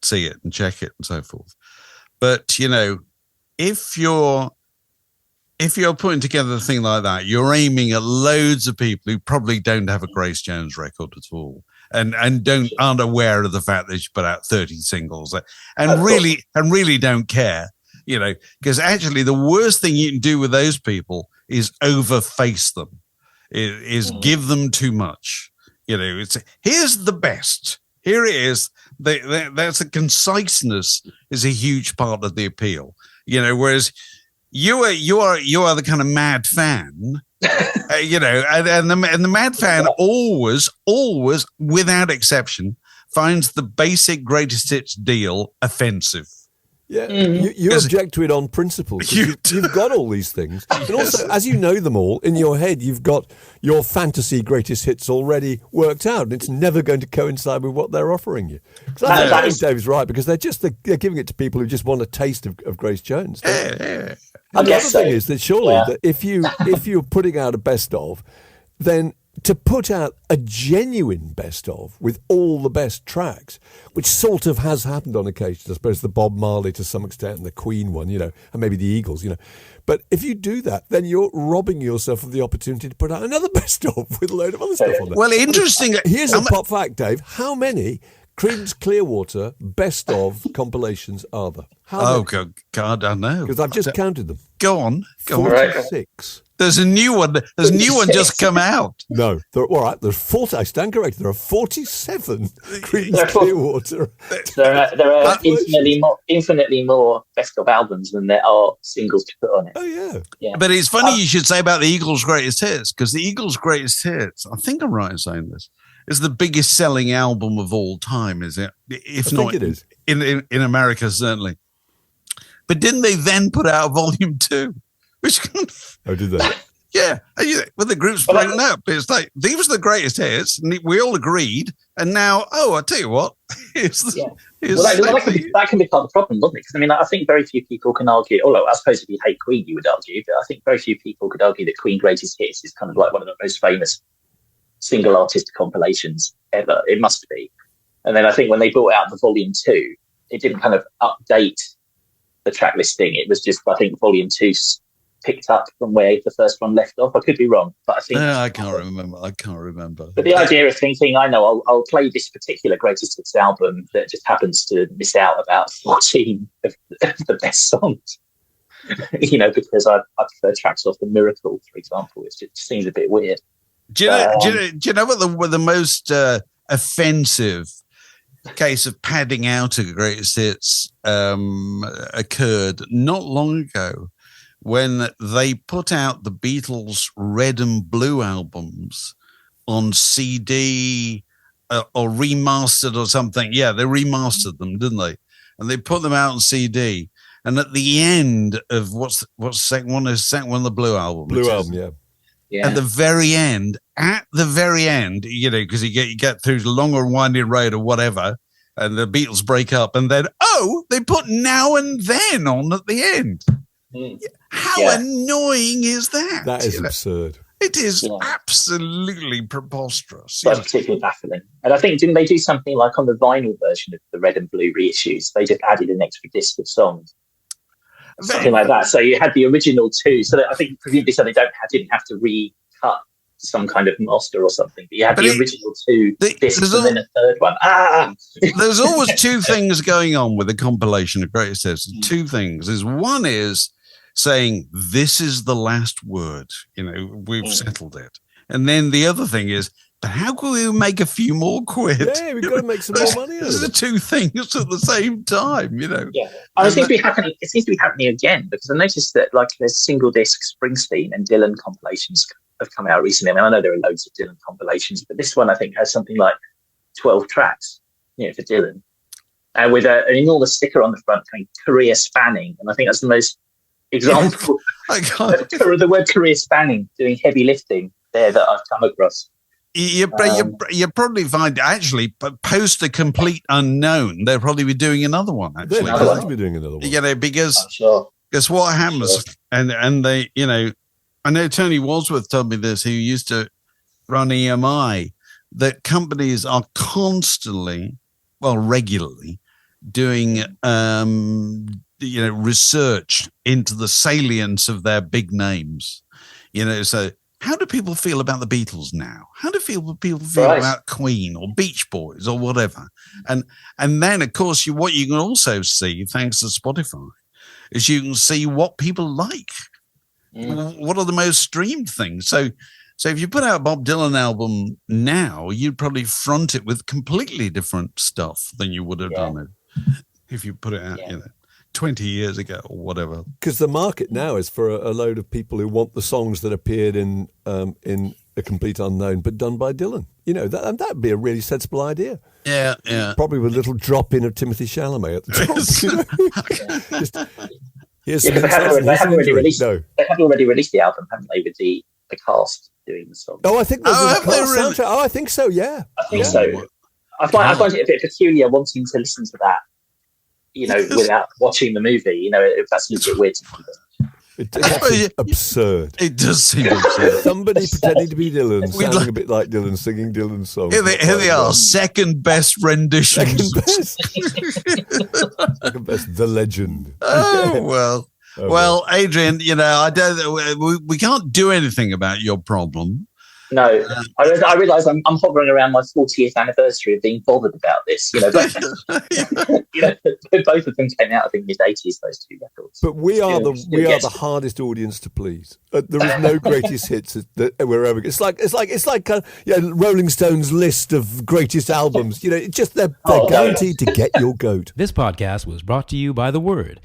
see it and check it and so forth. But, if you're if you're putting together a thing like that, you're aiming at loads of people who probably don't have a Grace Jones record at all, and aren't aware of the fact that she put out 30 singles, and really don't care, because actually the worst thing you can do with those people is overface them, is give them too much. It's here's the best. Here it is. That's the conciseness is a huge part of the appeal. Whereas you are the kind of mad fan, and the mad fan always, without exception, finds the basic greatest hits deal offensive. Yeah, you object to it on principle. You've got all these things. And also, as you know them all, in your head, you've got your fantasy greatest hits already worked out. And it's never going to coincide with what they're offering you. I think Dave's right, because they're giving it to people who just want a taste of Grace Jones. And the other thing is that surely that if you're putting out a best of, then to put out a genuine best of with all the best tracks, which sort of has happened on occasion, I suppose the Bob Marley to some extent and the Queen one, and maybe the Eagles, But if you do that, then you're robbing yourself of the opportunity to put out another best of with a load of other stuff on there. Well, interesting. Here's a pop fact, Dave. How many Creedence Clearwater best of compilations are there? God, I know. Because I've just counted them. Go on. 46. There's a new one. There's a new one just come out. No, all right. There's 40. I stand corrected. There are 47 Creedence Clearwater. There are infinitely more best of albums than there are singles to put on it. Oh yeah. But it's funny you should say about the Eagles' greatest hits, because the Eagles' greatest hits, I think I'm right in saying this, is the biggest selling album of all time. Is it? If not, it is in America certainly. But didn't they then put out Volume 2? Oh, did they? Yeah. When the group's broken up, it's like, these were the greatest hits, and we all agreed. And now, I tell you what. That can be part of the problem, doesn't it? Because, I think very few people can argue, although I suppose if you hate Queen, you would argue, but I think very few people could argue that Queen Greatest Hits is kind of like one of the most famous single artist compilations ever. It must be. And then I think when they brought out the Volume 2, it didn't kind of update the track listing. It was just, I think, Volume 2 picked up from where the first one left off. I could be wrong, but I think I can't remember. But the idea of thinking, I know I'll play this particular greatest hits album that just happens to miss out about 14 of the best songs, because I prefer tracks off the Miracle, for example. It just seems a bit weird. Do you know what the most offensive case of padding out of greatest hits occurred not long ago, when they put out the Beatles' Red and Blue albums on CD or remastered or something. Yeah, they remastered them, didn't they? And they put them out on CD. And at the end of what's the second one? The second one, the Blue album. Blue album, yeah. Yeah. At the very end, because you get through the long or winding road or whatever, and the Beatles break up, and then, they put Now and Then on at the end. How annoying is that? That is absurd. It is absolutely preposterous. That's particularly baffling. And I think, didn't they do something like on the vinyl version of the Red and Blue reissues? They just added an extra disc of songs. Something like that. So you had the original 2. So that I think presumably so they didn't have to recut some kind of master or something. But you had the original 2 discs and then a third one. There's always 2 things going on with a compilation of greatest hits. 2 things. One is saying this is the last word. We've settled it. And then the other thing is, but how can we make a few more quid? Yeah, we've got to make some more money. Those are 2 things at the same time, Yeah, it seems to be happening. It seems to be happening again, because I noticed that there's single disc Springsteen and Dylan compilations have come out recently. I know there are loads of Dylan compilations, but this one I think has something like 12 tracks, for Dylan, and with an enormous sticker on the front saying "career spanning," and I think that's the most example the word career spanning, doing heavy lifting there, that I've come across. You probably find actually post a complete unknown, they'll probably be doing another one. Actually, they'll probably be doing another one. Because what happens, and they, I know Tony Wadsworth told me this, who used to run EMI, that companies are constantly, regularly doing research into the salience of their big names. So how do people feel about the Beatles now? How do people feel about Queen or Beach Boys or whatever? And then, of course, what you can also see, thanks to Spotify, is you can see what people like. What are the most streamed things? So if you put out a Bob Dylan album now, you'd probably front it with completely different stuff than you would have done it if you put it out, 20 years ago or whatever. Because the market now is for a load of people who want the songs that appeared in A Complete Unknown, but done by Dylan. That'd be a really sensible idea. Yeah. Probably with a little drop in of Timothy Chalamet at the top. They haven't already released. No. They haven't already released the album, haven't they? With the cast doing the song. Oh, I think there's a cast soundtrack. Oh, I think so. Yeah, I think so. I find it a bit peculiar wanting to listen to that, without watching the movie. That's a little bit weird. It's absurd. It does seem absurd. Somebody pretending to be Dylan, sounding a bit like Dylan, singing Dylan's song. Here they are, second best renditions. Second best, The Legend. Oh, well. Well, Adrien, I don't. We can't do anything about your problem. No, I realise I'm hovering around my 40th anniversary of being bothered about this. But, both of them came out, I think, mid-80s. Those two records. But we are the hardest audience to please. There is no greatest hits that we're ever. It's like Rolling Stones' list of greatest albums. It's just they're guaranteed to get your goat. This podcast was brought to you by The Word.